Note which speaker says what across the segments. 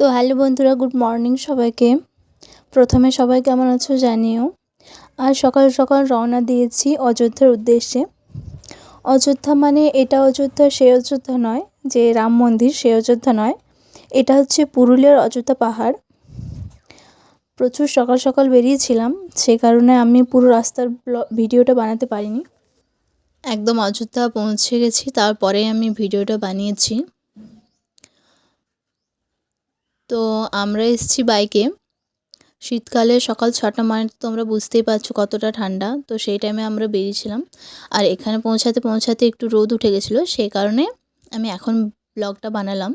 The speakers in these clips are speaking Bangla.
Speaker 1: তো হ্যালো বন্ধুরা, গুড মর্নিং সবাইকে। প্রথমে সবাই কেমন আছো জানিও। আর সকাল সকাল রওনা দিয়েছি অযোধ্যার উদ্দেশ্যে। অযোধ্যা মানে এটা অযোধ্যা সে অযোধ্যা নয়, যে রাম মন্দির সে অযোধ্যা নয়। এটা হচ্ছে পুরুলিয়ার অযোধ্যা পাহাড়। প্রচুর সকাল সকাল বেরিয়েছিলাম, সে কারণে আমি পুরো রাস্তার ভিডিওটা বানাতে পারিনি। একদম অযোধ্যা পৌঁছে গেছি, তারপরে আমি ভিডিওটা বানিয়েছি। তো আমরা এসেছি বাইকে। শীতকালে সকাল 6টা মানে তোমরা বুঝতেই পারছো কতটা ঠান্ডা। তো সেই টাইমে আমরা বেরিয়েছিলাম, আর এখানে পৌঁছাতে পৌঁছাতে একটু রোদ উঠে গেছিলো, সেই কারণে আমি এখন ব্লগটা বানালাম।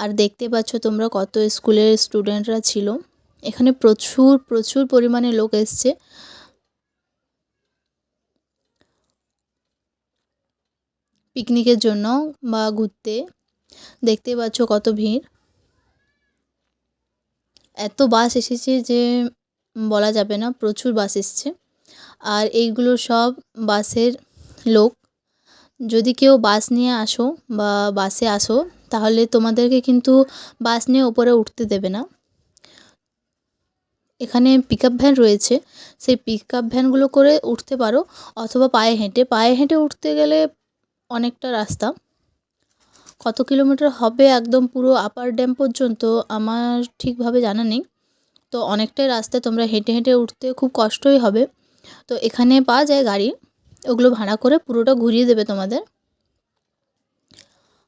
Speaker 1: আর দেখতে পাচ্ছ তোমরা কত স্কুলের স্টুডেন্টরা ছিল। এখানে প্রচুর প্রচুর পরিমাণে লোক এসছে পিকনিকের জন্য বা ঘুরতে। দেখতে পাচ্ছ কত ভিড়, এত বাস এসেছে যে বলা যাবে না, প্রচুর বাস এসছে। আর এইগুলো সব বাসের লোক। যদি কেউ বাস নিয়ে আসো বা বাসে আসো, তাহলে তোমাদেরকে কিন্তু বাস নিয়ে ওপরে উঠতে দেবে না। এখানে পিকআপ ভ্যান রয়েছে, সেই পিকআপ ভ্যানগুলো করে উঠতে পারো, অথবা পায়ে হেঁটে উঠতে গেলে অনেকটা রাস্তা। কত কিলোমিটার হবে একদম পুরো আপার ড্যাম পর্যন্ত আমার ঠিকভাবে জানা নেই। তো অনেকটাই রাস্তা, তোমরা হেঁটে হেঁটে উঠতে খুব কষ্টই হবে। তো এখানে পাওয়া যায় গাড়ি, ওগুলো ভাড়া করে পুরোটা ঘুরিয়ে দেবে তোমাদের।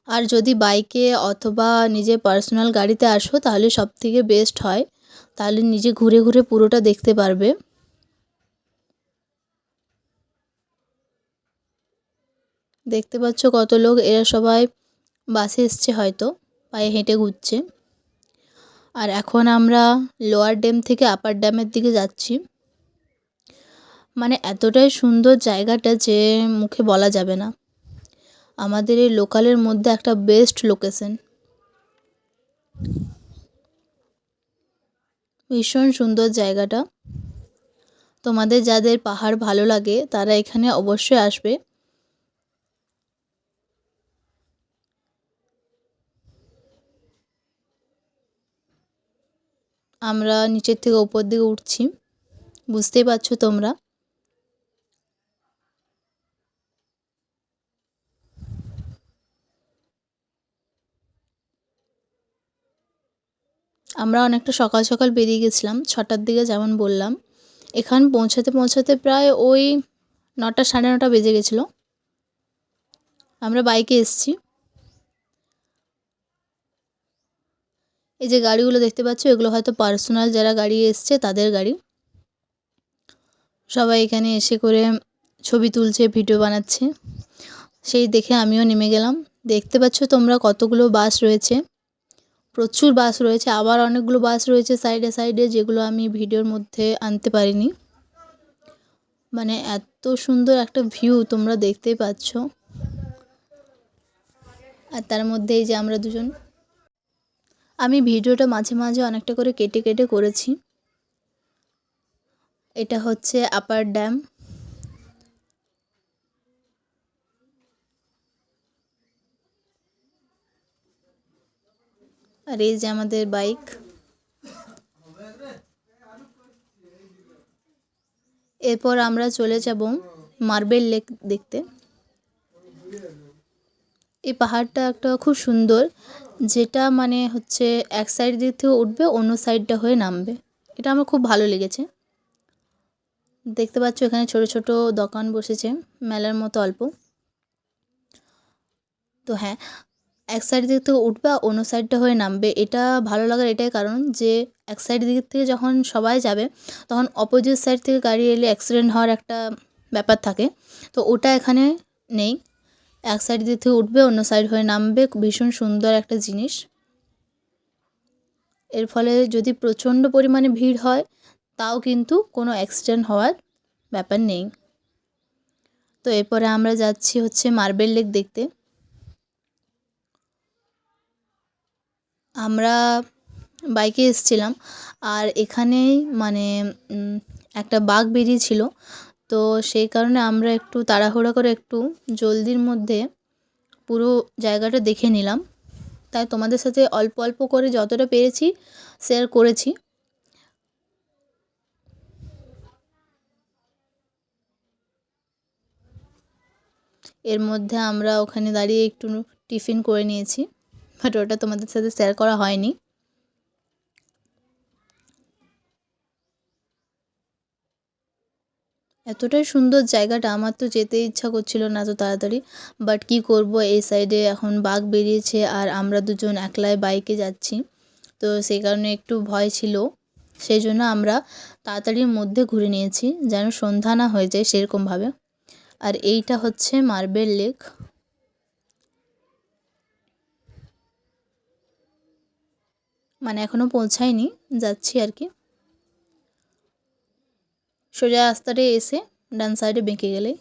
Speaker 1: আর যদি বাইকে অথবা নিজে পার্সোনাল গাড়িতে আসো তাহলে সবথেকে বেস্ট হয়, তাহলে নিজে ঘুরে ঘুরে পুরোটা দেখতে পারবে। দেখতে পাচ্ছ কত লোক, এরা সবাই বাসে এসছে, হয়তো পায়ে হেঁটে ঘুরছে। আর এখন আমরা লোয়ার ড্যাম থেকে আপার ড্যামের দিকে যাচ্ছি। মানে এতটাই সুন্দর জায়গাটা যে মুখে বলা যাবে না। আমাদের এই লোকালের মধ্যে একটা বেস্ট লোকেশন, ভীষণ সুন্দর জায়গাটা। তোমাদের যাদের পাহাড় ভালো লাগে তারা এখানে অবশ্যই আসবে। আমরা নিচের থেকে উপর দিকে উঠছি, বুঝতেই পারছো তোমরা। আমরা অনেকটা সকাল সকাল বেরিয়ে গেছিলাম, 6টার দিকে যেমন বললাম। এখান পৌঁছাতে পৌঁছাতে প্রায় ওই 9টা সাড়ে 9টা বেজে গেছিলো। আমরা বাইকে এসছি। এই যে গাড়িগুলো দেখতে পাচ্ছ, এগুলো হয়তো পার্সোনাল যারা গাড়ি এসছে তাদের গাড়ি। সবাই এখানে এসে করে ছবি তুলছে, ভিডিও বানাচ্ছে, সেই দেখে আমিও নেমে গেলাম। দেখতে পাচ্ছ তোমরা কতগুলো বাস রয়েছে, প্রচুর বাস রয়েছে। আবার অনেকগুলো বাস রয়েছে সাইডে সাইডে, যেগুলো আমি ভিডিওর মধ্যে আনতে পারিনি। মানে এত সুন্দর একটা ভিউ তোমরা দেখতেই পাচ্ছ। আর তার মধ্যে এই যে আমরা দুজন, আমি ভিডিওটা মাঝে মাঝে অনেকটা করে কেটে কেটে করেছি। এটা হচ্ছে আপার ড্যাম। আর এই যে আমাদের বাইক। এরপর আমরা চলে যাব মার্বেল লেক দেখতে। এই পাহাড়টা একটা খুব সুন্দর, যেটা মানে হচ্ছে এক সাইড দিক থেকে উঠবে, অন্য সাইডটা হয়ে নামবে। এটা আমার খুব ভালো লেগেছে। দেখতে পাচ্ছ এখানে ছোট ছোট দোকান বসেছে, মেলার মতো অল্প। তো হ্যাঁ, এক সাইড দিক থেকে উঠবে, অন্য সাইডটা হয়ে নামবে। এটা ভালো লাগার এটাই কারণ যে এক সাইড দিক থেকে যখন সবাই যাবে, তখন অপোজিট সাইড থেকে গাড়ি এলে অ্যাক্সিডেন্ট হওয়ার একটা ব্যাপার থাকে। তো ওটা এখানে নেই, এক সাইড দিক থেকে উঠবে, অন্য সাইড হয়ে নামবে। ভীষণ সুন্দর একটা জিনিস। এর ফলে যদি প্রচণ্ড পরিমাণে ভিড় হয়, তাও কিন্তু কোনো অ্যাক্সিডেন্ট হওয়ার ব্যাপার নেই। তো এরপরে আমরা যাচ্ছি হচ্ছে মার্বেল লেক দেখতে। আমরা বাইকে এসেছিলাম, আর এখানেই মানে একটা বাঘ বেরিয়েছিল। তো সেই কারণে আমরা একটু তাড়াহুড়ো করে একটু জলদির মধ্যে পুরো জায়গাটা দেখে নিলাম। তাই তোমাদের সাথে অল্প অল্প করে যতটা পেরেছি শেয়ার করেছি। এর মধ্যে আমরা ওখানে দাঁড়িয়ে একটু টিফিন করে নিয়েছি, বাট ওটা তোমাদের সাথে শেয়ার করা হয়নি। এতটাই সুন্দর জায়গাটা, আমার তো যেতে ইচ্ছা করছিল না এত তাড়াতাড়ি, বাট কি করব, এই সাইডে এখন বাঘ বেরিয়েছে আর আমরা দুজন একলাই বাইকে যাচ্ছি, তো সেই কারণে একটু ভয় ছিল। সেই জন্য আমরা তাড়াতাড়ির মধ্যে ঘুরে নিয়েছি যেন সন্ধ্যা না হয়ে যায় সেরকমভাবে। আর এইটা হচ্ছে মার্বেল লেক। মানে এখনও পৌঁছায়নি, যাচ্ছি আর কি। সোজা রাস্তাটা এসে ডান সাইডে বেঁকে গেলেই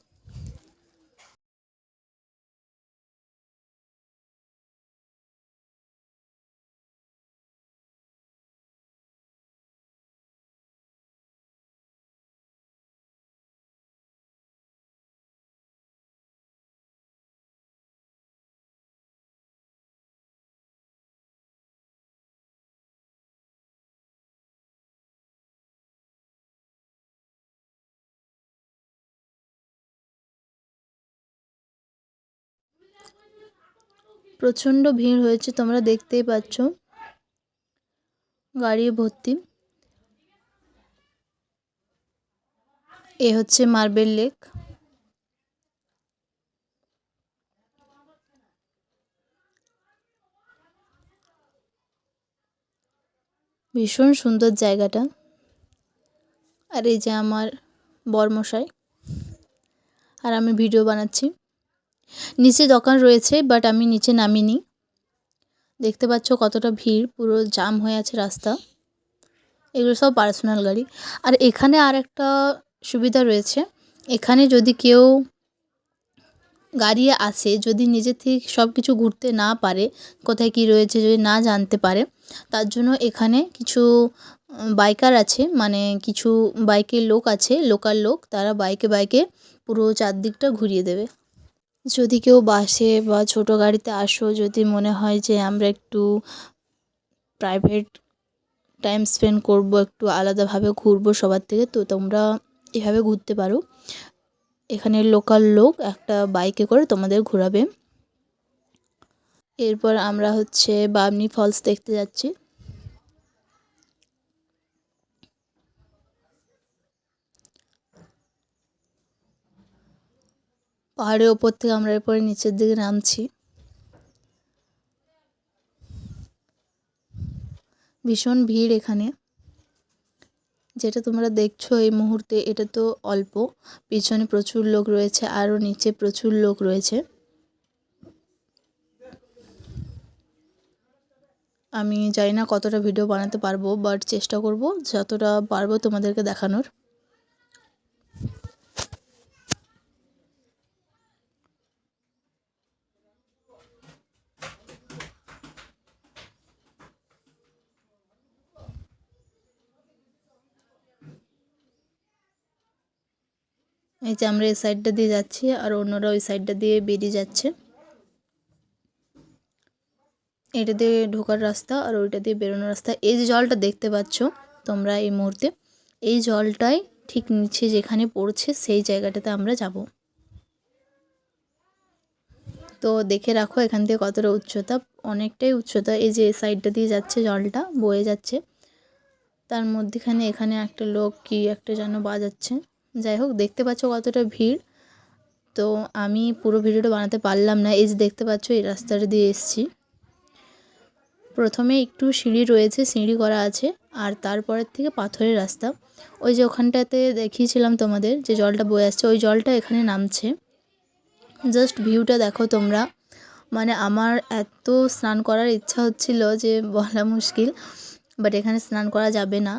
Speaker 1: প্রচণ্ড ভিড় হয়েছে, তোমরা দেখতেই পাচ্ছ, গাড়ি ভর্তি। এ হচ্ছে মার্বেল লেক। ভীষণ সুন্দর জায়গাটা। আর এই যে আমার বরমশাই, আর আমি ভিডিও বানাচ্ছি। নিচে দোকান রয়েছে, বাট আমি নিচে নামিনি। দেখতে পাচ্ছ কতটা ভিড়, পুরো জাম হয়ে আছে রাস্তা। এগুলো সব পার্সোনাল গাড়ি। আর এখানে আর একটা সুবিধা রয়েছে, এখানে যদি কেউ গাড়ি আসে, যদি নিজে থেকে সব কিছু ঘুরতে না পারে, কোথায় কি রয়েছে যদি না জানতে পারে, তার জন্য এখানে কিছু বাইকার আছে, মানে কিছু বাইকের লোক আছে, লোকাল লোক, তারা বাইকে বাইকে পুরো চারদিকটা ঘুরিয়ে দেবে। যদি কেউ বাসে বা ছোটো গাড়িতে আসো, যদি মনে হয় যে আমরা একটু প্রাইভেট টাইম স্পেন্ড করব, একটু আলাদাভাবে ঘুরবো সবার থেকে, তো তোমরা এভাবে ঘুরতে পারো। এখানে লোকাল লোক একটা বাইকে করে তোমাদের ঘোরাবে। এরপর আমরা হচ্ছে বামনি ফলস দেখতে যাচ্ছি। পাহাড়ের ওপর থেকে আমরা এরপরে নিচের দিকে নামছি। ভীষণ ভিড় এখানে, যেটা তোমরা দেখছো এই মুহূর্তে এটা তো অল্প, পিছনে প্রচুর লোক রয়েছে, আরও নিচে প্রচুর লোক রয়েছে। আমি জানি না কতটা ভিডিও বানাতে পারবো, বাট চেষ্টা করব যতটা পারবো তোমাদেরকে দেখানোর। এই যে আমরা এই সাইডটা দিয়ে যাচ্ছি, আর অন্যরা ওই সাইডটা দিয়ে বেরিয়ে যাচ্ছে। এটা দিয়ে ঢোকার রাস্তা আর ওইটা দিয়ে বেরোনোর রাস্তা। এই যে জলটা দেখতে পাচ্ছ তোমরা এই মুহূর্তে, এই জলটাই ঠিক নিচে যেখানে পড়ছে সেই জায়গাটাতে আমরা যাব। তো দেখে রাখো এখান থেকে কতটা উচ্চতা, অনেকটাই উচ্চতা। এই যে সাইডটা দিয়ে যাচ্ছে জলটা বয়ে যাচ্ছে, তার মধ্যেখানে এখানে একটা লোক কি একটা যেন বাজাচ্ছে। যাই হোক, দেখতে পাচ্ছ কতটা ভিড়। তো আমি পুরো ভিডিওটা বানাতে পারলাম না। এই যে দেখতে পাচ্ছ এই রাস্তাটা দিয়ে এসছি। প্রথমে একটু সিঁড়ি রয়েছে, সিঁড়ি করা আছে, আর তারপরের থেকে পাথরের রাস্তা। ওই যে ওখানটাতে দেখিয়েছিলাম তোমাদের যে জলটা বয়ে আসছে, ওই জলটা এখানে নামছে। জাস্ট ভিউটা দেখো তোমরা, মানে আমার এত স্নান করার ইচ্ছা হচ্ছিল যে বলা মুশকিল, বাট এখানে স্নান করা যাবে না।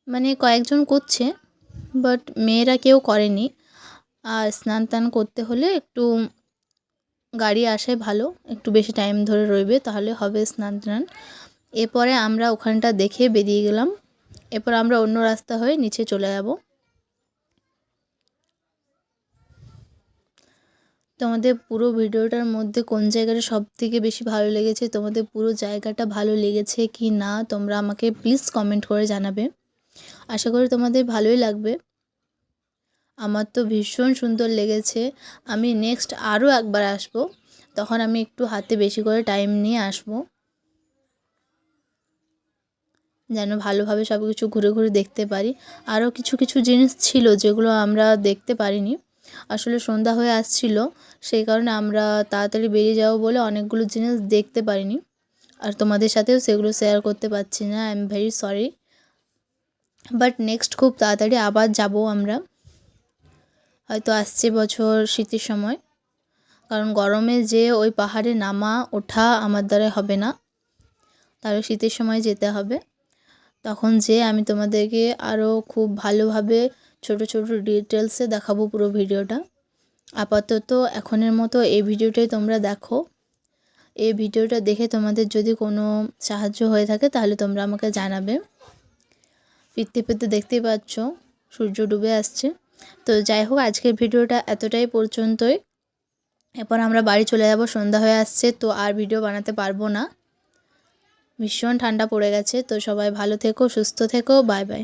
Speaker 1: মানে কয়েকজন করছে, বাট মেয়েরা কেউ করেনি। আর স্নান টান করতে হলে একটু গাড়ি আসাই ভালো, একটু বেশি টাইম ধরে রইবে তাহলে হবে স্নান টান। এরপরে আমরা ওখানটা দেখে বেরিয়ে গেলাম। এরপর আমরা অন্য রাস্তা হয়ে নিচে চলে যাব। তোমাদের পুরো ভিডিওটার মধ্যে কোন জায়গাটা সবথেকে বেশি ভালো লেগেছে, তোমাদের পুরো জায়গাটা ভালো লেগেছে কি না তোমরা আমাকে প্লিজ কমেন্ট করে জানাবে। আশা করি তোমাদের ভালোই লাগবে। আমার তো ভীষণ সুন্দর লেগেছে। আমি নেক্সট আরও একবার আসব, তখন আমি একটু হাতে বেশি করে টাইম নিয়ে আসব, যেন ভালোভাবে সব কিছু ঘুরে ঘুরে দেখতে পারি। আরও কিছু কিছু জিনিস ছিল যেগুলো আমরা দেখতে পারিনি, আসলে সন্ধ্যা হয়ে আসছিল, সেই কারণে আমরা তাড়াতাড়ি বেরিয়ে যাব বলে অনেকগুলো জিনিস দেখতে পারিনি, আর তোমাদের সাথেও সেগুলো শেয়ার করতে পারছি না। I am very sorry, but next খুব তাড়াতাড়ি আবার যাব আমরা। হয়তো আসছে বছর শীতের সময়, কারণ গরমে যে ওই পাহাড়ে নামা ওঠা আমার দ্বারা হবে না, তাহলে শীতের সময় যেতে হবে। তখন যে আমি তোমাদেরকে আরও খুব ভালোভাবে ছোট ছোট ডিটেলসে দেখাবো পুরো ভিডিওটা। আপাতত এখনের মতো এই ভিডিওটাই তোমরা দেখো। এই ভিডিওটা দেখে তোমাদের যদি কোনো সাহায্য হয়ে থাকে তাহলে তোমরা আমাকে জানাবে। ফিরতে ফিরতে দেখতেই পাচ্ছ সূর্য ডুবে আসছে। তো যাই হোক, আজকের ভিডিওটা এতটাই পর্যন্তই। এরপর আমরা বাড়ি চলে যাব, সন্ধ্যা হয়ে আসছে, তো আর ভিডিও বানাতে পারবো না। ভীষণ ঠান্ডা পড়ে গেছে। তো সবাই ভালো থেকো, সুস্থ থেকো, বাই বাই।